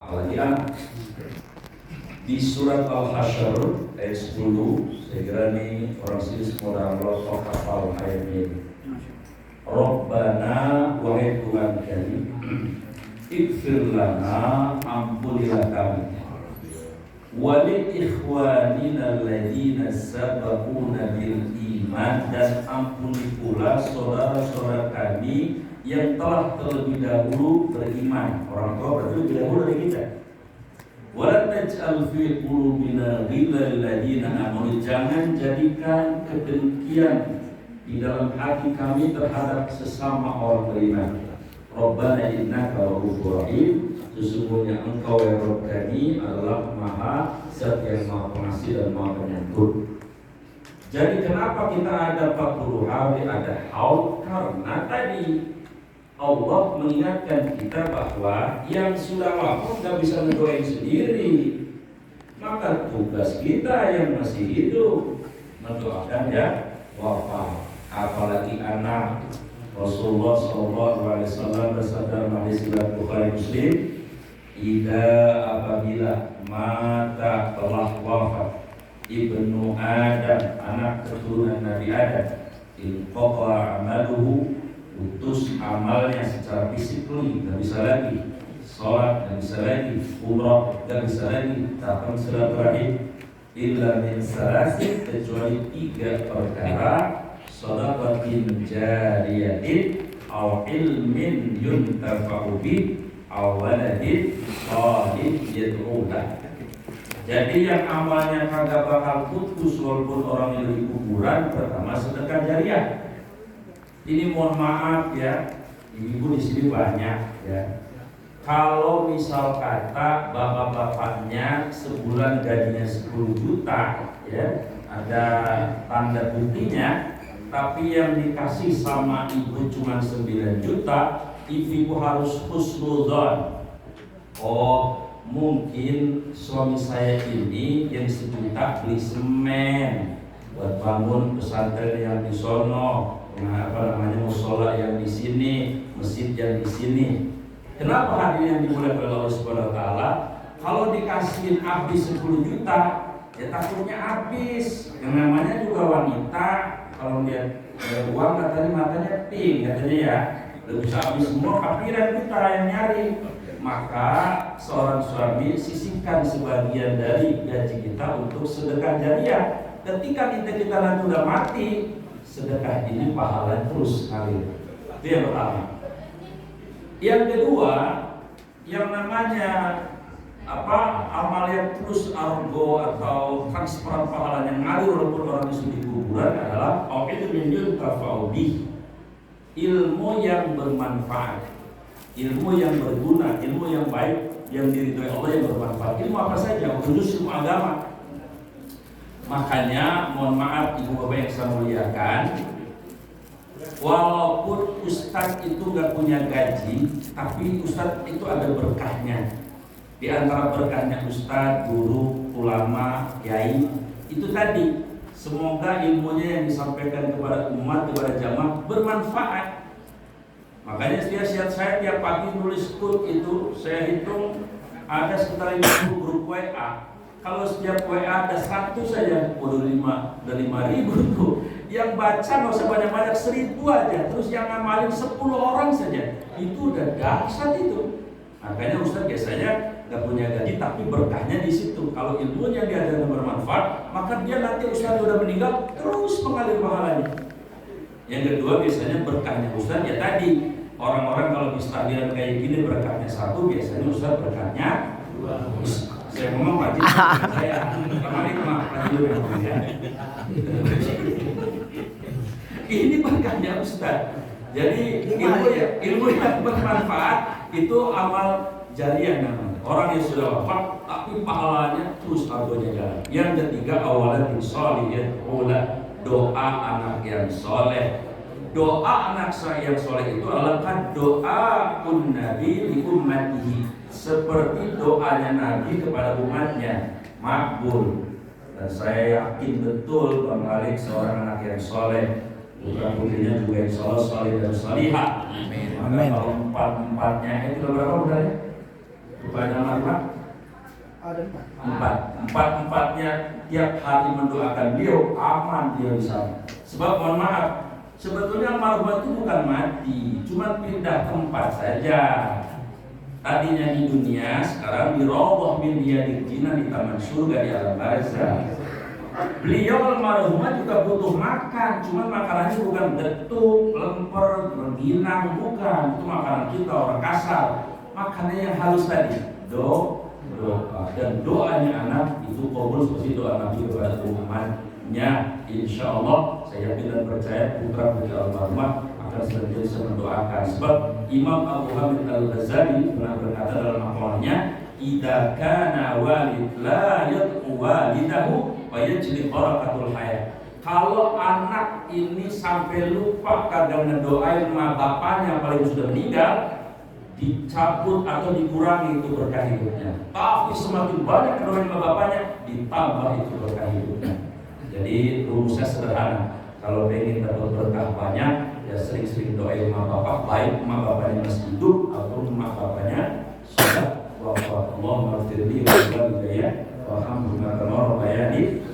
Apalagi di surat Al-Hasyr ayat 10, saya kira ini orang sini semua Allah hafal ayat ini. Rabbana wahai Tuhan kami, ighfir lana, ampunilah kami, walil ikhwanina alladziina sabaquna bil iman, dan ampuni pula saudara-saudara kami yang telah terlebih dahulu beriman. Orang tua berarti lebih dahulu dari kita. Wa taj'al fi qulubina ghillal ladzina amanu, jangan jadikan kedengkian di dalam hati kami terhadap sesama orang beriman. Rabbana innaka ra'ufur rahim, sesungguhnya Engkau ya Rabb kami adalah Maha Zat yang Maha Pengasih dan Maha Penyantun. Jadi kenapa kita ada 40 hari ada haul? Karena tadi Allah mengingatkan kita bahwa yang sudah wafat nggak bisa mendoain sendiri, maka tugas kita yang masih hidup mendoakan ya wafat. Apalagi anak. Rasulullah SAW bersabda dalam hadis riwayat Bukhari Muslim, apabila mata telah wafat ibnu Adam, anak keturunan Nabi Adam, inqata amaluhu, putus amalnya secara fisik, nggak bisa lagi sholat, nggak bisa lagi umrah, nggak bisa lagi tahun silaturahim, illa min salasin, kecuali 3 perkara: shadaqatin jariyatin, aw ilmin yuntafa'u bih, aw waladin shalih yad'u lah. Jadi yang amalnya kagak bakal putus walaupun orang yang di kuburan, pertama sedekah jariah. Ini mohon maaf ya, ibu di sini banyak ya. Kalau misal kata bapak-bapaknya sebulan gajinya 10 juta ya, ada tanda buktinya, tapi yang dikasih sama ibu cuma 9 juta, ibu harus husnudzon. Oh, mungkin suami saya ini yang 1 juta beli semen buat bangun pesantren yang di sono, musola yang di sini, masjid yang di sini. Kenapa hadirin yang dimuliakan oleh Allah Subhanahu wa taala? Kalau dikasihin habis 10 juta, ya takutnya habis. Yang namanya juga wanita, kalau dia uang katanya matanya pink katanya ya, udah bisa habis semua, kapiran kita yang nyari. Maka seorang suami sisihkan sebagian dari gaji kita untuk sedekah jariah. Ketika kita nanti udah mati, sedekah ini pahala terus ngalir. Itu yang pertama. Yang kedua, yang namanya amal yang terus argo atau transferan pahala yang ngalir walaupun orang itu di kuburan adalah ilmu tafawudi, ilmu yang bermanfaat, ilmu yang berguna, ilmu yang baik, yang diridhoi Allah, yang bermanfaat. Ilmu apa saja, khusus ilmu agama. Makanya mohon maaf ibu bapak yang saya muliakan, walaupun ustadz itu nggak punya gaji, tapi ustadz itu ada berkahnya. Di antara berkahnya ustadz, guru, ulama, kiai, itu tadi, semoga ilmunya yang disampaikan kepada umat, kepada jamaah bermanfaat. Makanya saya tiap pagi nulis quote itu, saya hitung ada sekitar 50 grup WA. Kalau setiap WA ada 100 saja, udah 5.000 tuh. Yang baca nggak usah banyak-banyak, 1.000 aja. Terus yang ngamalin 10 orang saja, itu udah dahsyat itu. Makanya Ustaz biasanya nggak punya gaji, tapi berkahnya di situ. Kalau ilmunya dia ada yang bermanfaat, maka dia nanti Ustaz udah meninggal terus mengalir pahalanya. Yang kedua biasanya berkahnya Ustaz ya tadi, orang-orang kalau bisa tahlilan kayak gini berkahnya 1, biasanya Ustaz berkahnya 2. Saya ngomong Pak Haji, saya kemarin Pak Haji ya. Ini berkahnya Ustaz. Jadi ilmu yang bermanfaat itu amal jariah namanya. Orang yang sudah wafat tapi pahalanya terus argonya jalan. Yang ketiga, awalan sholih yad'ulah, doa anak yang soleh. Doa anak saya yang soleh itu adalah kan doa Nabi li ummatihi, seperti doanya Nabi kepada umatnya, makbul. Dan saya yakin betul Bang Malik seorang anak yang soleh, putra putrinya juga yang soleh dan salihah. Amin. Kalau 4-4-nya itu berapa budaya? Rupanya marhumah Ada empatnya tiap hari mendoakan beliau aman dia di sana. Sebab mohon maaf, sebetulnya marhumah itu bukan mati, cuma pindah tempat saja. Tadinya di dunia, sekarang di rawdah min riyadil jinan, di taman surga di alam barzakh. Beliau almarhumah juga butuh makan, cuma makanannya bukan getuk, lemper, rengginang, bukan. Itu makanan kita orang kasar. Makanannya yang halus tadi, doa, dan doanya anak itu kabul seperti doa Nabi kepada umatnya. Insya Allah saya yakin dan percaya putra putri almarhumah akan senantiasa mendoakan. Sebab Imam Abu Hamid Al-Ghazali pernah berkata dalam maqalahnya, "Idza kana walid la yad'u walidahu wa yajli barakatul hayat." Kalau anak ini sampai lupa kagak ngedoain sama bapaknya paling sudah meninggal, dicabut atau dikurangi itu berkah hidupnya. Tapi semakin banyak kedoain sama bapaknya, ditambah itu berkah hidupnya. Jadi rumusnya sederhana. Kalau pengen dapat berkah banyak, ya sering-sering doain sama bapak, baik sama bapaknya masih hidup atau sama bapaknya sudah wafat. Allah maghfirli wa ya alhamdulillah bayani.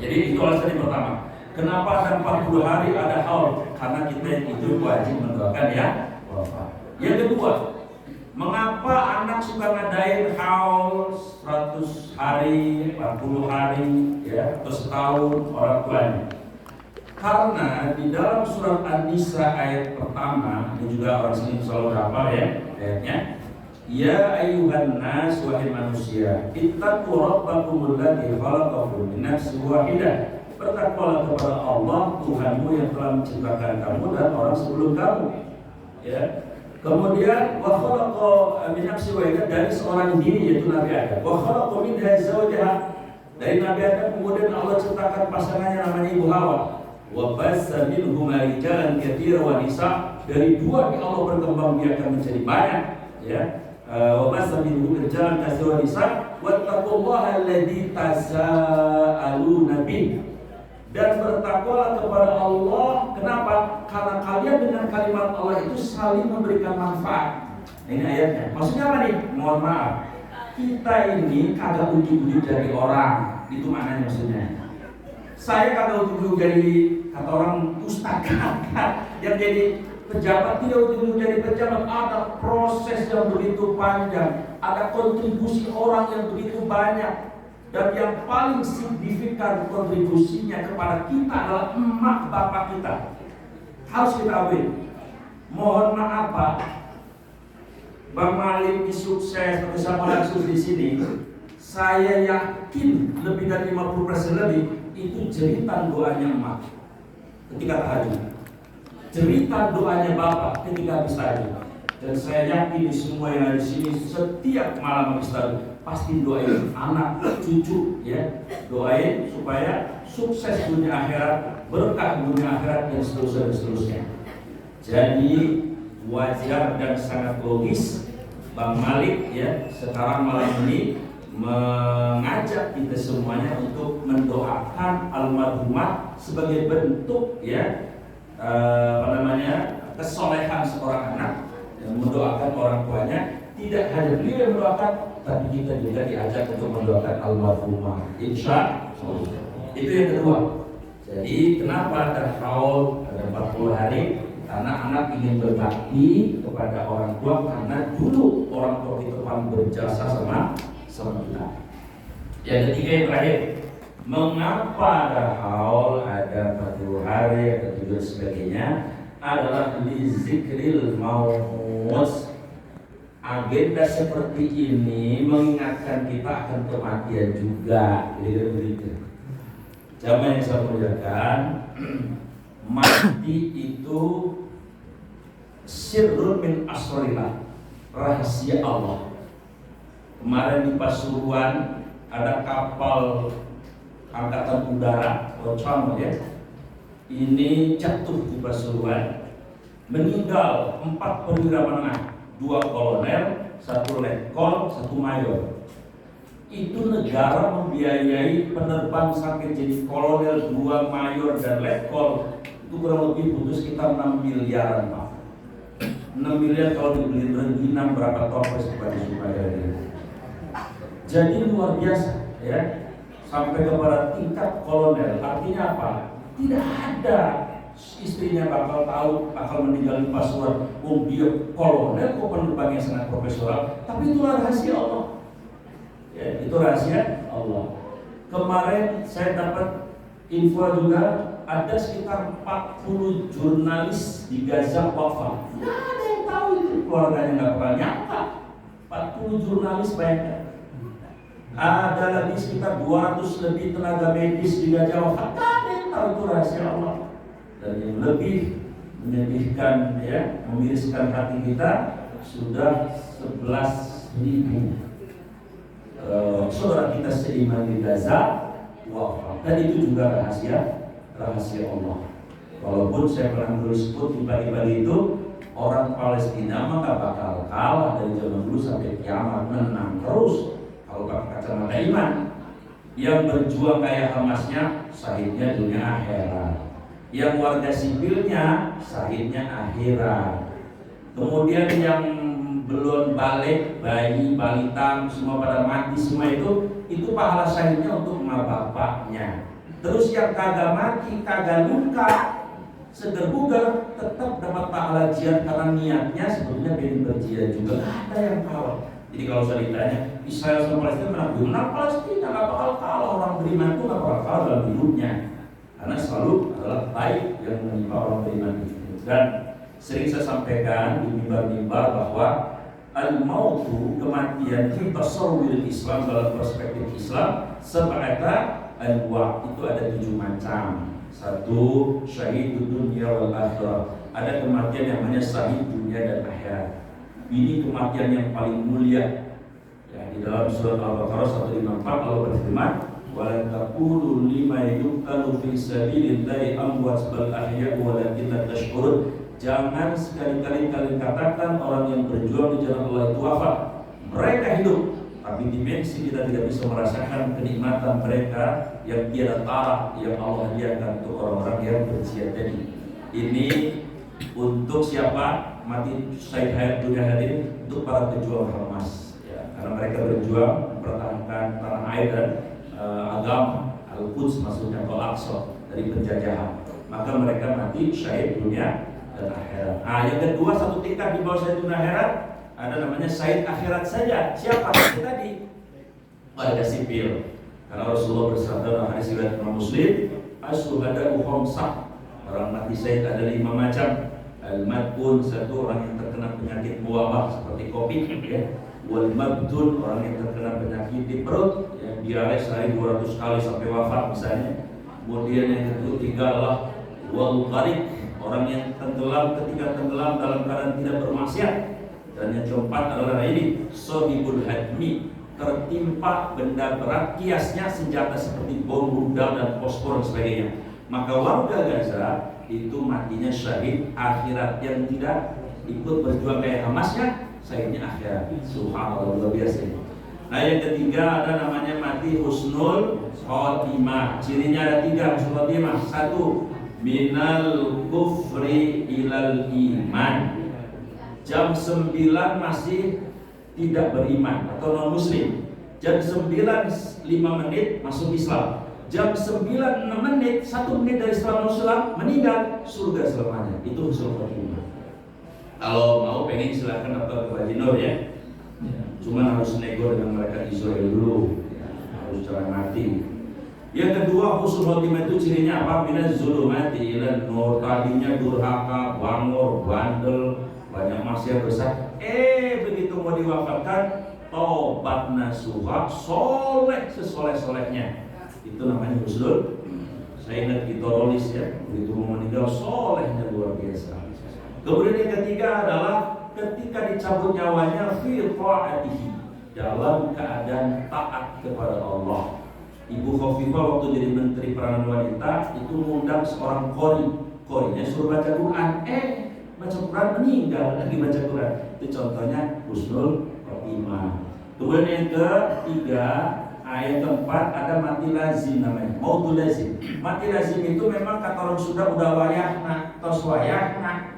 Jadi itu alasan yang pertama. Kenapa ada 40 hari ada haul? Karena kita yang hidup wajib mendoakan ya wafat. Yang kedua, mengapa anak suka ngadain haul 100 hari, 40 hari, ya, atau setahun orang tuanya? Karena di dalam surat An-Nisa ayat pertama, ini juga orang sini selalu hafal ya ayatnya. Ya ayyuhan nas, wahai manusia, ittaqu rabbakumul ladzi khalaqakum min nafsin wahidah. Bertakwalah kepada Allah Tuhanmu yang telah menciptakan kamu dan orang sebelum kamu. Ya. Kemudian wa khalaqa min nafsin wahidah, dari seorang diri yaitu Nabi Adam. Wa khalaqa minha zawjaha, dari Nabi Adam kemudian Allah ciptakan pasangannya namanya Ibu Hawa. Wa bassa minhuma rijalan katsiran wa nisa, dari dua ini Allah berkembang biakan menjadi banyak, ya. Wa bassa minhuma rijalan katsiran wa nisa wattaqullaha alladzi tasaaluna bih, dan bertakwalah kepada Allah. Kenapa? Karena kalian dengan kalimat Allah itu saling memberikan manfaat. Ini ayatnya. Maksudnya apa nih? Mohon maaf, kita ini kagak ujug-ujug dari orang. Itu maknanya maksudnya. Saya kagak ujug-ujug dari, kata orang, ustaz yang jadi pejabat, tidak ujug-ujug dari pejabat. Ada proses yang begitu panjang, ada kontribusi orang yang begitu banyak. Dan yang paling signifikan kontribusinya kepada kita adalah emak bapak kita. Harus kita akui. Mohon maaf Pak, Bang Malik sukses atau siapa langsung di sini, saya yakin lebih dari 50% lebih itu jeritan doanya emak ketika tahajud, jeritan doanya bapak ketika habis tahajud. Dan saya yakin di semua yang ada di sini setiap malam habis tahajud pasti doain anak, cucu, ya, doain supaya sukses dunia akhirat, berkah dunia akhirat, dan seterusnya. Jadi wajar dan sangat logis Bang Malik, ya, sekarang malam ini mengajak kita semuanya untuk mendoakan almarhumah sebagai bentuk, ya, kesolehan seorang anak, yang mendoakan orang tuanya. Tidak hanya beliau yang mendoakan, tapi kita juga diajak untuk mendoakan almarhumah. Insya Allah. Itu yang kedua. Jadi kenapa ada haul, ada 40 hari? Karena anak ingin berbakti kepada orang tua, karena dulu orang tua itu paling berjasa sama kita. Yang ketiga, yang terakhir, mengapa ada haul, ada 40 hari, ada 7 sebagainya, adalah li zikril maut. Agenda seperti ini mengingatkan kita akan kematian juga. Jadi begitu. Jamaah yang saya muliakan, mati itu sirrun min asrorillah, rahasia Allah. Kemarin di Pasuruan ada kapal angkatan udara, Ocon, ya. Ini jatuh di Pasuruan, meninggal 4 perwira menengah, 2 kolonel, 1 letkol, 1 mayor. Itu negara membiayai penerbang sampai jadi kolonel, 2 mayor dan letkol, itu kurang lebih butuh sekitar 6 miliaran Pak. 6 miliar kalau dibeli rengginang berapa toples supaya dia. Jadi luar biasa ya, sampai kepada tingkat kolonel. Artinya apa? Tidak ada istrinya bakal meninggal di Pasuruan. Dia kolonel kok penerbangnya sangat profesional. Tapi itu rahasia Allah. Ya, itu rahasia Allah. Kemarin saya dapat info juga ada sekitar 40 jurnalis di Gaza wafat. Nggak ada yang tahu itu, keluarganya nggak pernah nyangka. 40 jurnalis bayangkan. Ada lagi sekitar 200 lebih tenaga medis di Gaza wafat. Nggak ada yang tahu, itu rahasia Allah. Dan yang lebih menyedihkan ya, memiriskan hati kita, sudah 11.000 saudara kita seiman di Gaza wafat. Dan itu juga rahasia Allah. Walaupun saya pernah dulu sebut di pagi-pagi itu, orang Palestina mah gak bakal kalah dari zaman dulu sampai kiamat, menang terus kalau pakai kacamata iman. Yang berjuang kayak Hamasnya, syahidnya dunia akhirat. Yang warga sipilnya, syahidnya akhirat. Kemudian yang belum balik, bayi, balita, semua pada mati, semua itu pahala syahidnya untuk emak bapaknya. Terus yang kagak mati, kagak luka, seger bugar, tetap dapat pahala jihad karena niatnya sebetulnya pengen berjihad juga. Gak ada yang kalah. Jadi kalau saya ditanya, Israel sama Palestina menang Palestina, gak bakal kalah. Orang beriman itu gak bakal kalah dalam hidupnya, karena selalu adalah baik yang menimpa orang beriman itu. Dan sering saya sampaikan di mimbar-mimbar bahwa al-mautu, kematian, fi tasawwur Islam, dalam perspektif Islam, sebagainya al-wa' itu ada 7 macam. 1, syahid dunia wal akhirah. Ada kematian yang namanya syahid dunia dan akhirat. Ini kematian yang paling mulia. Ya, di dalam surat Al-Baqarah 154 Allah berfirman, "Wa la taqulu liman yuqtalu fi sabilillahi amwat bal ahya'u walakin la tashkurun." Jangan sekali-kali kalian katakan orang yang berjuang di jalan Allah itu wafat. Mereka hidup, tapi dimensi kita tidak bisa merasakan kenikmatan mereka yang tiada tara yang Allah hadiahkan untuk orang-orang yang berjihad. Jadi ini untuk siapa? Mati syahid hayat dunia hadir, untuk para pejuang Hamas ya, karena mereka berjuang mempertahankan tanah air dan agama Al-Quds, maksudnya Al-Aqsa, dari penjajahan. Maka mereka mati syahid dunia dan akhirat. Yang kedua, satu tingkat di bawah syahid dunia akhirat, ada namanya syahid akhirat saja. Siapa itu tadi? Warga sipil. Karena Rasulullah bersabda dalam hadis riwayat Imam Muslim, "Asyhadu khamsah." Orang mati syahid ada 5 macam. Al-madbun, satu orang yang terkena penyakit wabah seperti Covid ya. Wal mabdun, orang yang terkena penyakit di perut yang diare sehari 200 kali sampai wafat misalnya. Kemudian yang ketiga adalah wal gharik, orang yang tenggelam ketika tenggelam dalam keadaan tidak bermaksiat. Dan yang keempat adalah ini sohibul hadmi, tertimpa benda berat, kiasnya senjata seperti bom, rudal dan fosfor dan sebagainya. Maka warga Gaza itu matinya syahid akhirat, yang tidak ikut berjuang kayak Hamasnya, syahidnya akhirat. Subhanallah, luar biasa. Nah yang ketiga ada namanya mati husnul khotimah. Cirinya ada 3 husnul khotimah. 1, minal kufri ilal iman. Jam 9 masih tidak beriman atau non muslim. Jam 9:05 masuk Islam. Jam 9:06, 1 menit dari Islam meninggal, surga selamanya. Itu husnul khotimah. Kalau mau pengen silahkan daftar ke Bajinur ya. Cuman harus nego dengan mereka Israel dulu ya, harus jangan mati. Yang kedua, husnul khotimah itu cirinya apa? Minaz zulumati ilan nur. Tadinya durhaka, bangor, bandel, banyak maksiat besar. Begitu mau diwafatkan, tobat nasuha, soleh sesoleh-solehnya. Itu namanya husnul. Saya ingat Kitorolis ya, begitu mau meninggal solehnya luar biasa. Kemudian yang ketiga adalah ketika dicabut nyawanya fi ta'atihi, dalam keadaan taat kepada Allah. Ibu Khofifah waktu jadi Menteri Peranan Wanita itu mengundang seorang qorinya suruh baca Quran. Baca Quran meninggal lagi baca Quran. Itu contohnya husnul khotimah. Kemudian yang ketiga, yang keempat ada mati lazim namanya, mautul lazim. Mati lazim itu memang kata orang Sunda udah wayahna, tos wayahna.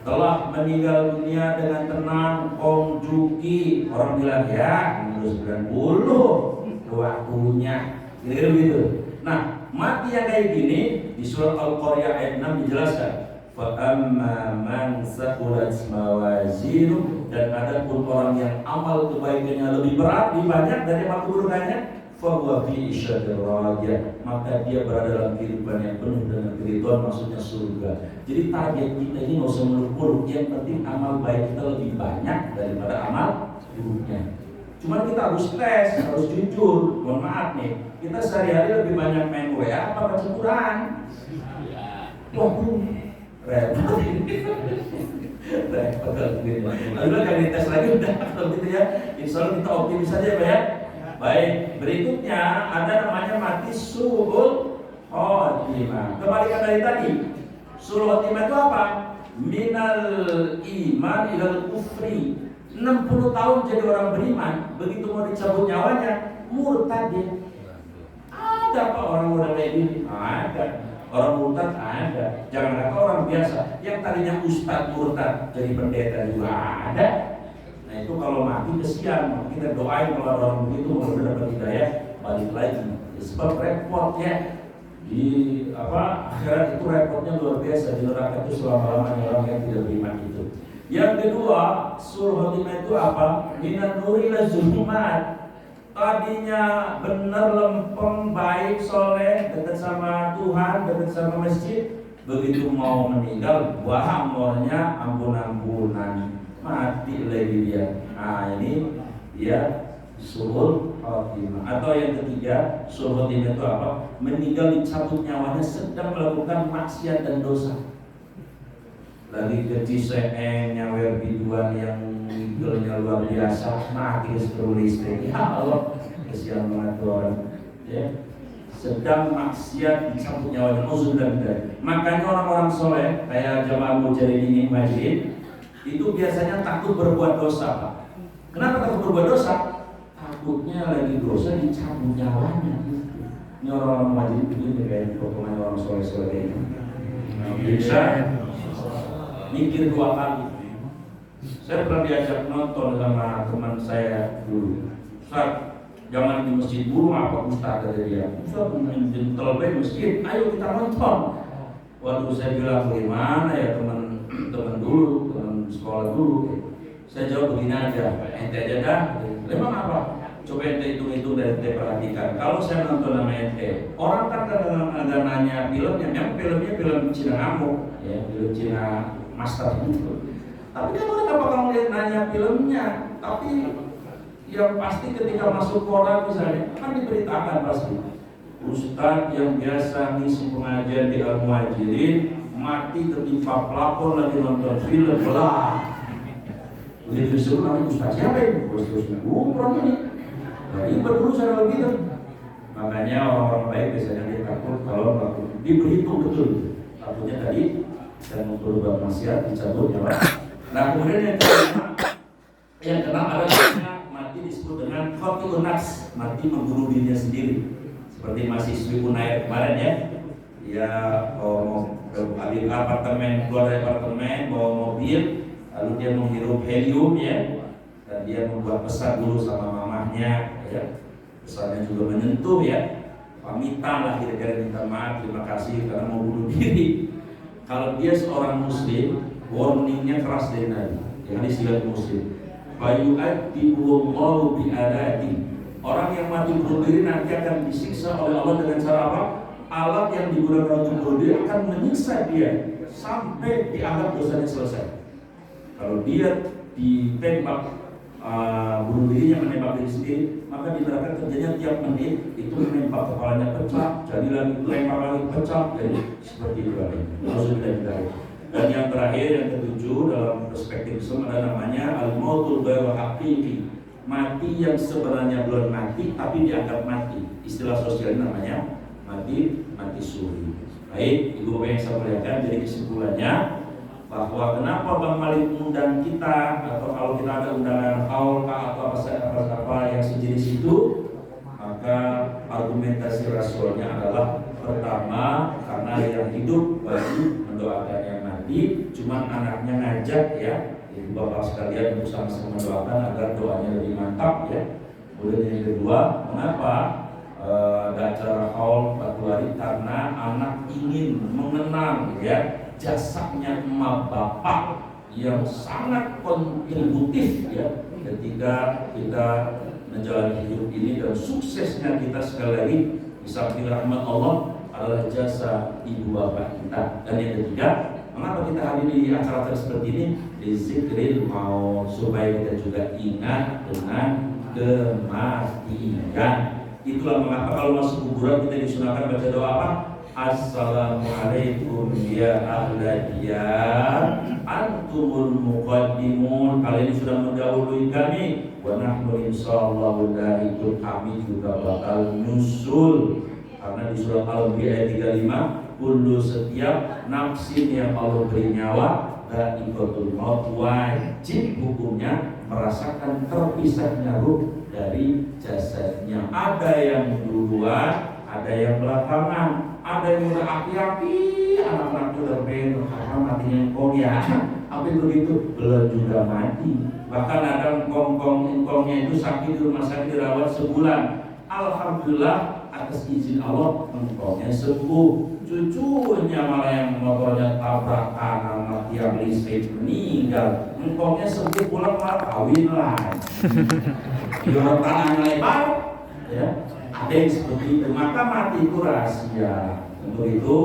telah meninggal dunia dengan tenang. Kong Juki, orang bilang ya umur 90 waktunya, kira-kira begitu. Nah, mati yang kayak gini di surat Al-Qaryah ayat 6 dijelaskan, fa amma man saqulat mawazinu, dan ada pun orang yang amal kebaikannya lebih berat, lebih banyak dari amal keburukannya, fa huwa fi isyatir radiyah, maka dia berada dalam kehidupan yang penuh dengan keridhaan, maksudnya surga. Jadi target kita ini nggak usah muluk-muluk, yang penting amal baik kita lebih banyak daripada amal buruknya. Cuman kita harus tes, harus jujur. Mohon maaf nih, kita sehari-hari lebih banyak main WA apa baca Quran? Waduh, repot. Repot kalau begini. Lalu kan dites lagi udah, kalau gitu ya. Insya Allah kita optimis saja Pak ya. Baik, berikutnya ada namanya mati su'ul khotimah. Kebalikan dari tadi. Su'ul khotimah itu apa? Minal iman ilal kufri. 60 tahun jadi orang beriman, begitu mau dicabut nyawanya murtad dia. Ada apa orang muda kayak gini? Ada. Orang murtad ada. Jangan kata orang biasa yang tadinya ustadz murtad jadi pendeta juga ada. Nah itu kalau mati kesian, kita doain kalau orang begitu mudah-mudahan dapat hidayah balik lagi. Sebab repotnya di akhirat itu repotnya luar biasa. Di neraka itu selama-lamanya orang yang tidak beriman itu. Yang kedua, su'ul khotimah itu apa? Minan nuri ila zulumat. Tadinya benar lempeng, baik, soleh, dekat sama Tuhan, dekat sama masjid. Begitu mau meninggal, wah amornya ampun-ampunan, mati lagi dia. Nah ini dia su'ul khotimah. Atau yang ketiga, su'ul khotimah itu apa? Meninggal dicabut nyawanya sedang melakukan maksiat dan dosa. Lagi ke Ciseeng nyawer biduan yang migolnya luar biasa, mati seteru listrik. Ya Allah, kesian banget orang ya. Sedang maksiat dicabut nyawanya, dan makanya orang-orang soleh kayak jamaah mujahidin masjid itu biasanya takut berbuat dosa Pak. Kenapa takut berbuat dosa? Takutnya lagi dosa dicabut nyawanya. Ini orang-orang masjid begini kayak potongan orang soleh-soleh ini. Bisa mikir dua kali. Saya pernah diajak nonton sama teman saya dulu. Ustaz, jangan di masjid dulu apa Ustaz, kata dia. Ustaz menjentel masjid, ayo kita nonton. Waduh, saya bilang bagaimana ya teman dulu, teman sekolah dulu. Saya jawab begini aja, ente aja dah. Memang apa? Coba ente hitung-hitung dan ente perhatikan. Kalau saya nonton sama ente, orang kan kadang-kadang nanya filmnya, memang filmnya film Cina ngamuk, ya, film Cina master itu. Tapi kan orang apa kalau lihat nanya filmnya, tapi yang pasti ketika masuk koran misalnya kan diberitakan pasti ustadz yang biasa ngisi pengajian di Al-Muhajirin mati tertimpa pelapor lagi nonton film belah. Begitu disuruh nanti ustadz siapa ini? Ustadz orang ini. Jadi berdulu saya begitu. Makanya orang-orang baik biasanya dia takut kalau diberhitung betul. Takutnya tadi dan berbuat maksiat dicabut nyawa. Nah kemudian yang keenam adalah mati disebut dengan khotimah nafs, mati membunuh dirinya sendiri. Seperti mahasiswi Unair kemarin ya, dia mau ambil apartemen, keluar dari apartemen, bawa mobil, lalu dia menghirup helium ya, dan dia membuat pesan dulu sama mamahnya, ya. Pesannya juga menyentuh ya, pamitan lah kira-kira minta maaf, terima kasih karena mau bunuh diri. Kalau dia seorang muslim, warningnya keras dari Nabi. Yang disilat muslim. Fayu'addibuhullahu bi'adati. Orang yang mati bunuh diri nanti akan disiksa oleh Allah dengan cara apa? Alat yang digunakan untuk bunuh diri akan menyiksa dia sampai dianggap dosanya selesai. Kalau dia ditembak bunuh dirinya menembak diri sendiri, maka di neraka kerjanya tiap menit itu menembak kepalanya pecah, jadi lagi lempar lagi pecah, jadi seperti itu lagi. Maksudnya. Dan yang terakhir yang ketujuh dalam perspektif Islam ada namanya al-mautul ghairu haqiqi, mati yang sebenarnya belum mati tapi dianggap mati. Istilah sosial namanya mati suri. Baik, Ibu Bapak yang saya muliakan, jadi kesimpulannya bahwa kenapa Bang Malik undang kita, atau kalau kita ada undangan haul atau apa yang sejenis itu, maka argumentasi rasionalnya adalah pertama karena yang hidup wajib mendoakan yang mati, cuman anaknya ngajak ya, ibu bapak sekalian untuk sama-sama doakan agar doanya lebih mantap ya. Kemudian yang kedua, mengapa ada acara haul Batu Hari? Karena anak ingin mengenang ya jasanya emak bapak yang sangat kontributif ya ketika kita menjalani hidup ini, dan suksesnya kita sekali lagi bisa rahmat Allah adalah jasa ibu bapak kita. Dan yang ketiga, mengapa kita hadiri di acara seperti ini? Dizikril maut, supaya kita juga ingat dengan kematian. Itulah mengapa kalau masuk kuburan kita disunahkan baca doa apa? Assalamualaikum ya ahla diyar antumul muqaddimun, kalian sudah mendahului kami, wa nahnu insyaallah ikut kami juga bakal nyusul. Karena di surat Al-Anbiya ayat 35, kullu setiap nafsin yang Allah beri nyawa dha'iqatul maut, wajib hukumnya merasakan terpisahnya ruh dari jasadnya. Ada yang duluan, ada yang belakangan. Ada yang udah api-api, anak-anak udah pengen karena matinya engkong ya. Tapi begitu belum juga mati. Bahkan ada engkongnya itu sakit di rumah sakit dirawat sebulan. Alhamdulillah atas izin Allah engkongnya sembuh. Cucunya malah yang motornya tabrakan sama tiang listrik meninggal. Engkongnya sembuh pulang malah kawin lagi. Di orang tanahnya lebar, ya. Ada yang seperti itu, maka mati itu rahasia. Untuk itu,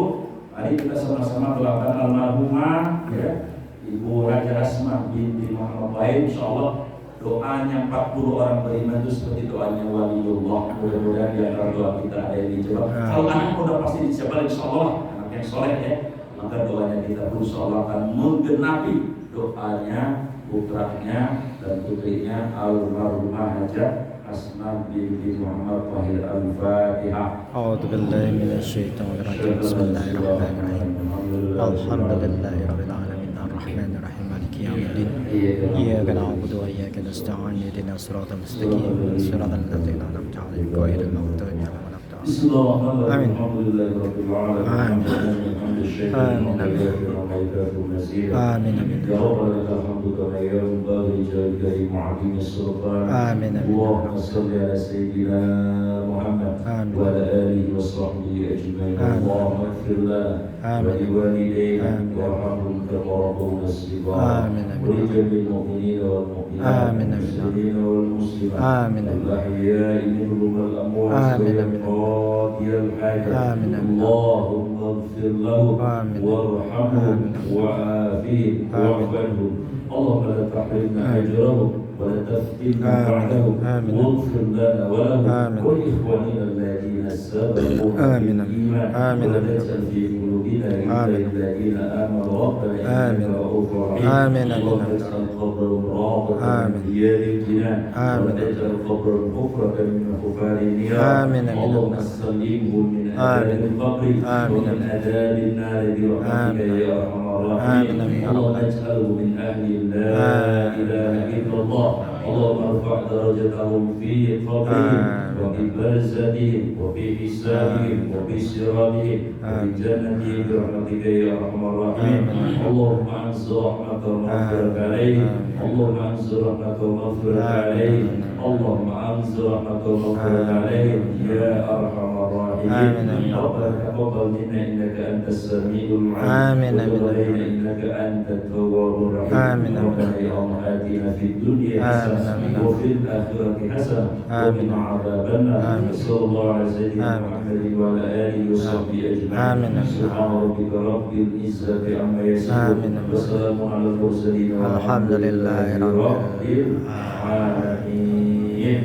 mari kita sama-sama doakan almarhumah ya, Ibu Raja Asma binti Muhammad Wahid. Insyaallah doanya 40 orang beriman itu seperti doanya waliullah. Mudah-mudahan di antara doa kita ada yang dijawab. Kalau anak udah pasti dijawab, insyaallah anak yang soleh ya, maka doanya kita pun insyaallah akan menggenapi doanya putranya dan putrinya almarhumah Haja Asma binti Muhammad Wahid. Al-Fatihah. A'udzu billahi minasy syaithanir rajim. Bismillahirrahmanirrahim. Alhamdulillahi rabbil alamin arrahmanir rahim maliki yaumiddin. Iyyaka na'budu wa iyyaka nasta'in ihdinas siratal mustaqim siratal ladzina an'amta 'alaihim ghairil maghdubi 'alaihim waladdallin. Bismillahirrahmanirrahim. Amin. Ya Rabbana alhamdu kama yanbaghi li jalali sultan. Amin. Allahumma shalli ala sayyidina Muhammad wa ala alihi wa sahbihi ajma'in. Allahumma ighfir lana wa liwalidayna warhamhum kama rabbawna shighara. Wa li jami'il mu'minina wal mu'minat wal muslimina wal muslimat al-ahya'i minhum wal amwat qadi al-hajat. Allahumma ighfir lahum warhamhum wa'afihim wa'fu anhum. Allahumma la tahrimna ajrahum ولا تفتنا بعدهم واغفر لنا ولهم ولإخواننا الذين سبقونا بالإيمان ولا تجعل في قلوبنا غلا للذين آمنوا ربنا إنك رؤوف رحيم. اللهم اجعل قبرهم راضة من ديار الجنان ولا تجعل قبرهم حفرة من حفار النيران. اللهم سلمهم من عذاب القبر ومن عذاب النار برحمتك يا أرحم الراحمين. اللهم اجعله من أهل لا إله إلا الله. اللهم ارفع درجتهم في قبرهم وفي برزتهم وفي حسابهم وفي صراطهم وفي جنتهم برحمتك يا ارحم الراحمين. اللهم انزل رحمتك ومغفرتك عليهم. اللهم انزل رحمتك ومغفرتك عليهم. اللهم انزل رحمتك ومغفرتك عليهم يا ارحم الراحمين. ربنا تقبل منا انك انت السميع العليم وتب علينا انك انت التواب الرحيم. ربنا يا الله اتنا في الدنيا حسنة وفي الآخرة حسنة وقنا عذاب النار. صلى الله على سيدنا محمد وعلى آله وصحبه أجمعين. سبحان ربك رب العزة عما يصفون وسلام على المرسلين والحمد لله رب العالمين.